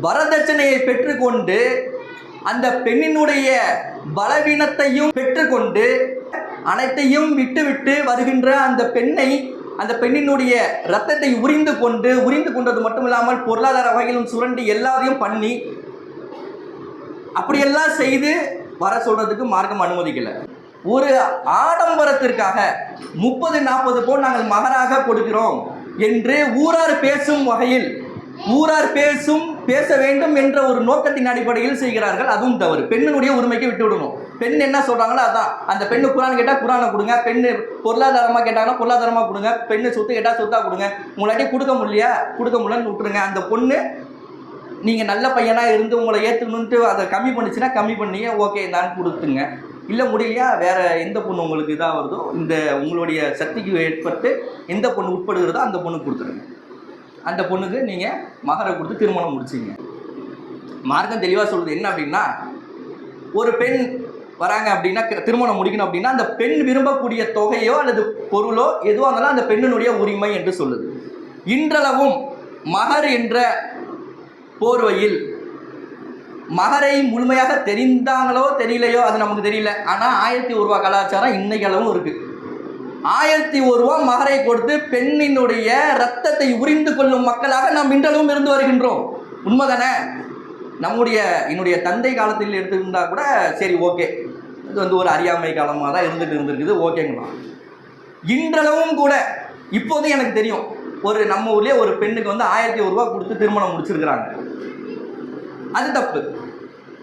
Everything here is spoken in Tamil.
வரதட்சணையை பெற்றுக்கொண்டு அந்த பெண்ணினுடைய பலவீனத்தையும் பெற்றுக்கொண்டு அனைத்தையும் விட்டுவிட்டு வருகின்ற அந்த பெண்ணினுடைய ரத்தத்தை உறிந்து கொண்டது மட்டும் இல்லாமல் பொருளாதார வகையிலும் சுரண்டி எல்லாரையும் பண்ணி அப்படியெல்லாம் செய்து வர சொல்றதுக்கு மார்க்கம் அனுமதிக்கல. ஒரு ஆடம்பரத்திற்காக 30-40 பவுன் நாங்கள் மகராக கொடுக்கிறோம் என்று ஊரார் பேசும் வகையில் பேச வேண்டும் என்ற ஒரு நோக்கத்தின் அடிப்படையில் செய்கிறார்கள். அதுவும் தவறு. பெண்ணினுடைய உரிமைக்கு விட்டு விடணும். பெண் என்ன சொல்றாங்களோ அதான். அந்த பெண்ணு குரான் கேட்டால் குரானை கொடுங்க, பெண்ணு பொருளாதாரமாக கேட்டாங்கன்னா பொருளாதாரமாக கொடுங்க, பெண்ணு சொத்து கேட்டால் சொத்தா கொடுங்க. உங்களாட்டி கொடுக்க முடியலன்னு விட்டுருங்க. அந்த பொண்ணு நீங்கள் நல்ல பையனாக இருந்து உங்களை ஏற்றுக்கணுன்ட்டு அதை கம்மி பண்ணிச்சுன்னா கம்மி பண்ணியே ஓகே நான் கொடுத்துங்க. இல்லை முடியலையா வேறு எந்த பொண்ணு உங்களுக்கு இதாக வருதோ இந்த உங்களுடைய சக்திக்கு ஏற்பட்டு எந்த பொண்ணு உட்படுகிறதோ அந்த பொண்ணுக்கு கொடுத்துருங்க. அந்த பொண்ணுக்கு நீங்கள் மகரை கொடுத்து திருமணம் முடிச்சிங்க. மார்க்கம் தெளிவாக சொல்கிறது என்ன அப்படின்னா, ஒரு பெண் வராங்க அப்படின்னா திருமணம் முடிக்கணும் அப்படின்னா அந்த பெண் விரும்பக்கூடிய தொகையோ அல்லது பொருளோ எதுவாக இருந்தாலும் அந்த பெண்ணினுடைய உரிமை என்று சொல்லுது. இன்றளவும் மகர் என்ற போர்வையில் மகரை முழுமையாக தெரிந்தாங்களோ தெரியலையோ அது நமக்கு தெரியல. ஆனால் 1001 ரூபா கலாச்சாரம் இன்னைக்கு அளவும் இருக்குது. 1001 ரூபா மகரை கொடுத்து பெண்ணினுடைய ரத்தத்தை உறிந்து கொள்ளும் மக்களாக நாம் இன்றளவும் இருந்து வருகின்றோம். உண்மைதானே? என்னுடைய தந்தை காலத்தில் எடுத்துருந்தா கூட சரி ஓகே, இது ஒரு அறியாமை காலமாக தான் இருந்திருக்குது ஓகேங்களாம். இன்றளவும் கூட இப்போதும் எனக்கு தெரியும் நம்ம ஊர்லேயே ஒரு பெண்ணுக்கு 1001 ரூபா கொடுத்து திருமணம் முடிச்சிருக்கிறாங்க. அது தப்பு.